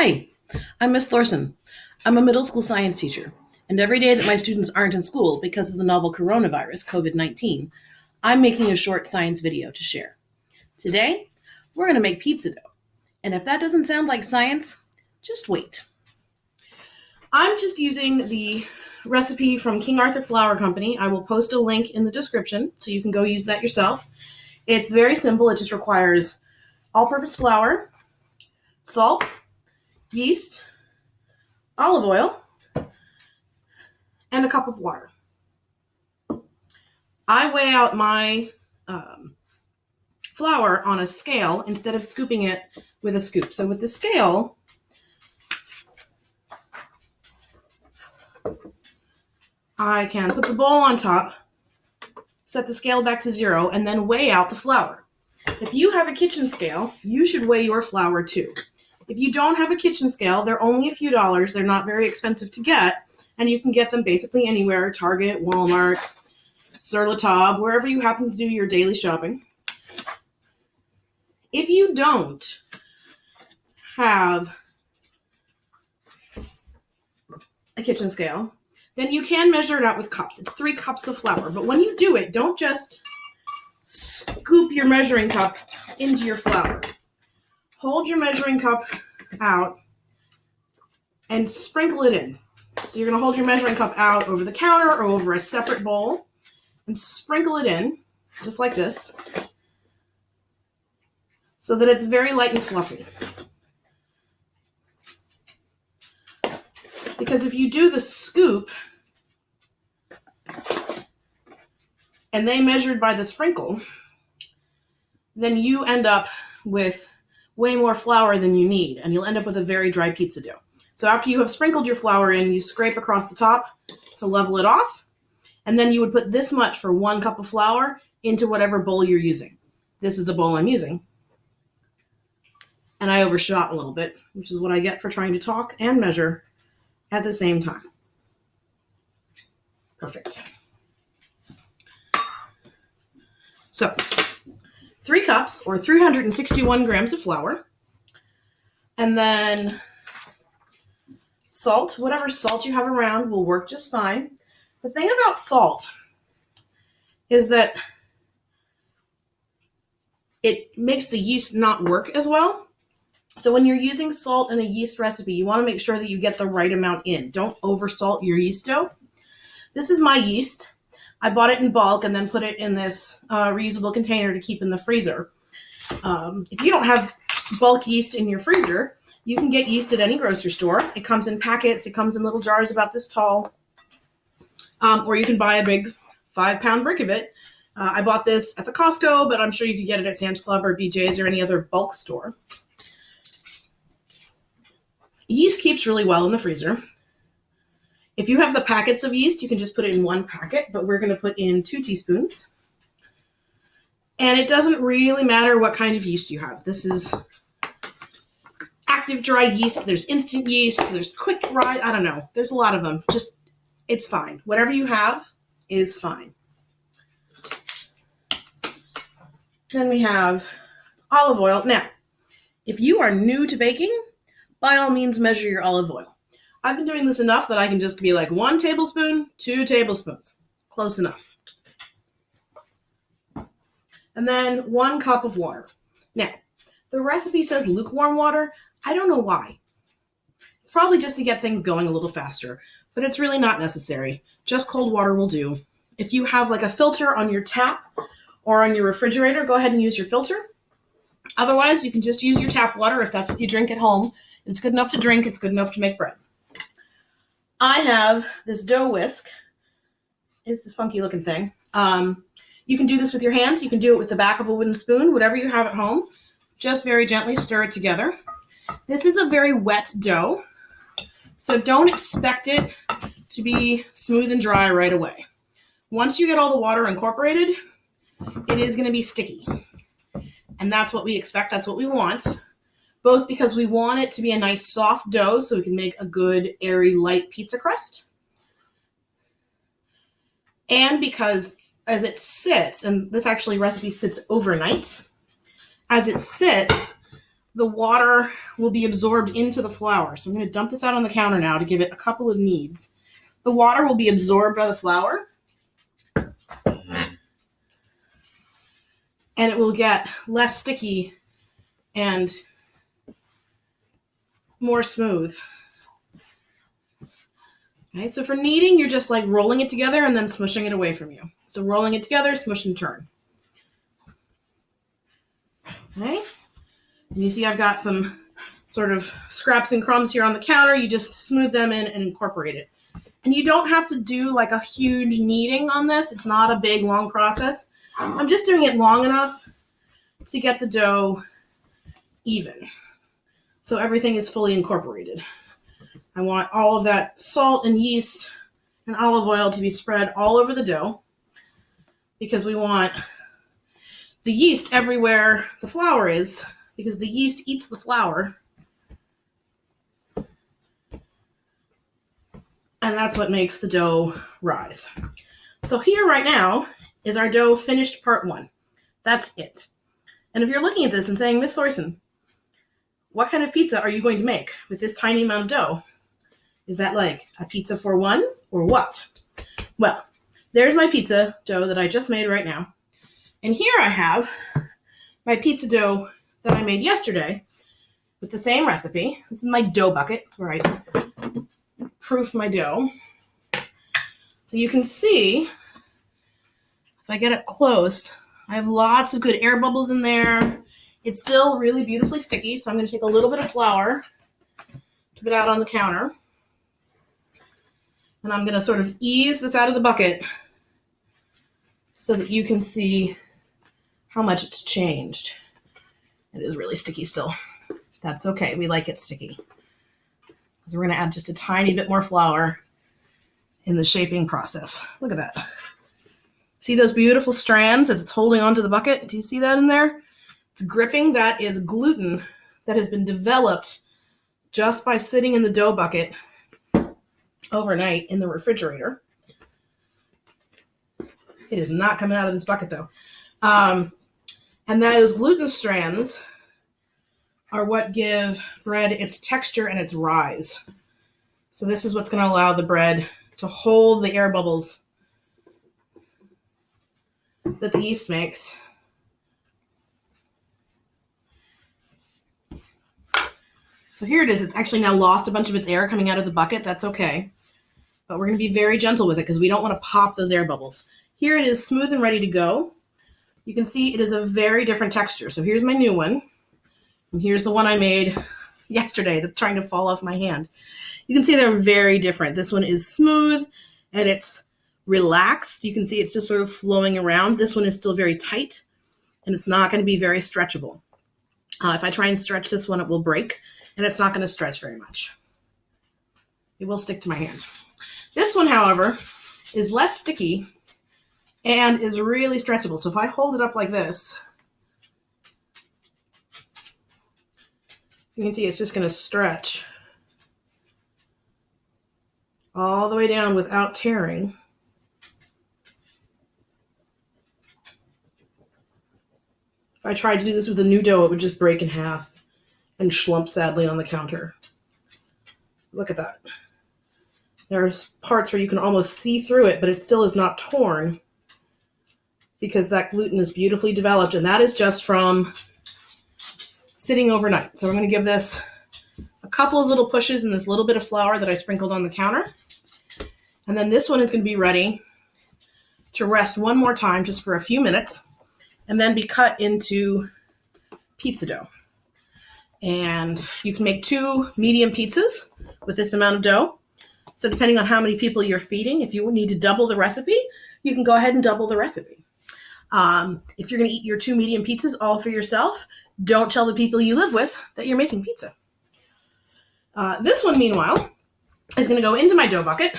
Hi, I'm Miss Thorson. I'm a middle school science teacher, and every day that my students aren't in school because of the novel coronavirus, COVID-19, I'm making a short science video to share. Today, we're going to make pizza dough, and if that doesn't sound like science, just wait. I'm just using the recipe from King Arthur Flour Company. I will post a link in the description so you can go use that yourself. It's very simple. It just requires all-purpose flour, salt, yeast, olive oil, and a cup of water. I weigh out my flour on a scale instead of scooping it with a scoop. So with the scale, I can put the bowl on top, set the scale back to 0, and then weigh out the flour. If you have a kitchen scale, you should weigh your flour too. If you don't have a kitchen scale, they're only a few dollars. They're not very expensive to get, and you can get them basically anywhere, Target, Walmart, Sur La Table, wherever you happen to do your daily shopping. If you don't have a kitchen scale, then you can measure it out with cups. It's 3 cups of flour, but when you do it, don't just scoop your measuring cup into your flour. Hold your measuring cup out and sprinkle it in. So you're going to hold your measuring cup out over the counter or over a separate bowl and sprinkle it in, just like this, so that it's very light and fluffy. Because if you do the scoop and they measured by the sprinkle, then you end up with way more flour than you need, and you'll end up with a very dry pizza dough. So after you have sprinkled your flour in, you scrape across the top to level it off, and then you would put this much for 1 cup of flour into whatever bowl you're using. This is the bowl I'm using. And I overshot a little bit, which is what I get for trying to talk and measure at the same time. Perfect. So, 3 cups or 361 grams of flour, and then salt. Whatever salt you have around will work just fine. The thing about salt is that it makes the yeast not work as well. So when you're using salt in a yeast recipe, you want to make sure that you get the right amount in. Don't oversalt your yeast dough. This is my yeast. I bought it in bulk and then put it in this reusable container to keep in the freezer. If you don't have bulk yeast in your freezer, you can get yeast at any grocery store. It comes in packets. It comes in little jars about this tall. Or you can buy a big 5-pound brick of it. I bought this at the Costco, but I'm sure you could get it at Sam's Club or BJ's or any other bulk store. Yeast keeps really well in the freezer. If you have the packets of yeast, you can just put it in 1 packet, but we're going to put in 2 teaspoons. And it doesn't really matter what kind of yeast you have. This is active dry yeast. There's instant yeast. There's quick rise. I don't know. There's a lot of them. Just, it's fine. Whatever you have is fine. Then we have olive oil. Now, if you are new to baking, by all means measure your olive oil. I've been doing this enough that I can just be like 1 tablespoon, 2 tablespoons. Close enough. And then 1 cup of water. Now, the recipe says lukewarm water. I don't know why. It's probably just to get things going a little faster, but it's really not necessary. Just cold water will do. If you have like a filter on your tap or on your refrigerator, go ahead and use your filter. Otherwise, you can just use your tap water if that's what you drink at home. It's good enough to drink. It's good enough to make bread. I have this dough whisk. It's this funky looking thing. You can do this with your hands. You can do it with the back of a wooden spoon, whatever you have at home. Just very gently stir it together. This is a very wet dough, so don't expect it to be smooth and dry right away. Once you get all the water incorporated, it is going to be sticky. And that's what we expect. That's what we want. Both because we want it to be a nice soft dough so we can make a good, airy, light pizza crust. And because as it sits, and this actually recipe sits overnight, as it sits, the water will be absorbed into the flour. So I'm going to dump this out on the counter now to give it a couple of kneads. The water will be absorbed by the flour, and it will get less sticky and more smooth. Okay, so for kneading, you're just like rolling it together and then smushing it away from you. So rolling it together, smush and turn. Okay, and you see I've got some sort of scraps and crumbs here on the counter. You just smooth them in and incorporate it. And you don't have to do like a huge kneading on this. It's not a big, long process. I'm just doing it long enough to get the dough even, so everything is fully incorporated. I want all of that salt and yeast and olive oil to be spread all over the dough, because we want the yeast everywhere the flour is, because the yeast eats the flour. And that's what makes the dough rise. So here right now is our dough finished part 1. That's it. And if you're looking at this and saying, Miss Thorson, what kind of pizza are you going to make with this tiny amount of dough? Is that like a pizza for one or what? Well, there's my pizza dough that I just made right now. And here I have my pizza dough that I made yesterday with the same recipe. This is my dough bucket. It's where I proof my dough. So you can see, if I get up close, I have lots of good air bubbles in there. It's still really beautifully sticky, so I'm going to take a little bit of flour to put out on the counter. And I'm going to sort of ease this out of the bucket so that you can see how much it's changed. It is really sticky still. That's okay. We like it sticky. So we're going to add just a tiny bit more flour in the shaping process. Look at that. See those beautiful strands as it's holding onto the bucket? Do you see that in there? It's gripping. That is gluten that has been developed just by sitting in the dough bucket overnight in the refrigerator. It is not coming out of this bucket though. And those gluten strands are what give bread its texture and its rise. So this is what's going to allow the bread to hold the air bubbles that the yeast makes. So here it is. It's actually now lost a bunch of its air coming out of the bucket. That's okay. But we're going to be very gentle with it because we don't want to pop those air bubbles. Here it is smooth and ready to go. You can see it is a very different texture. So here's my new one. And here's the one I made yesterday that's trying to fall off my hand. You can see they're very different. This one is smooth and it's relaxed. You can see it's just sort of flowing around. This one is still very tight and it's not going to be very stretchable. If I try and stretch this one, it will break and it's not going to stretch very much. It will stick to my hand. This one, however, is less sticky and is really stretchable. So if I hold it up like this, you can see it's just going to stretch all the way down without tearing. If I tried to do this with a new dough, it would just break in half and schlump sadly on the counter. Look at that. There's parts where you can almost see through it, but it still is not torn because that gluten is beautifully developed, and that is just from sitting overnight. So I'm going to give this a couple of little pushes in this little bit of flour that I sprinkled on the counter. And then this one is going to be ready to rest one more time just for a few minutes and then be cut into pizza dough. And you can make 2 medium pizzas with this amount of dough. So depending on how many people you're feeding, if you need to double the recipe, you can go ahead and double the recipe. If you're going to eat your 2 medium pizzas all for yourself, don't tell the people you live with that you're making pizza. This one, meanwhile, is going to go into my dough bucket.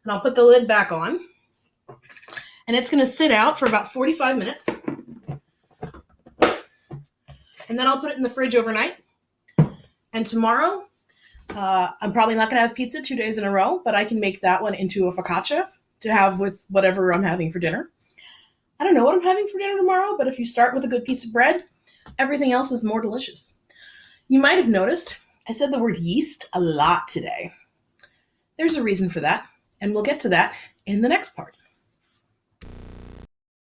And I'll put the lid back on. And it's going to sit out for about 45 minutes. And then I'll put it in the fridge overnight. And tomorrow, I'm probably not going to have pizza 2 days in a row, but I can make that one into a focaccia to have with whatever I'm having for dinner. I don't know what I'm having for dinner tomorrow, but if you start with a good piece of bread, everything else is more delicious. You might have noticed I said the word yeast a lot today. There's a reason for that, and we'll get to that in the next part.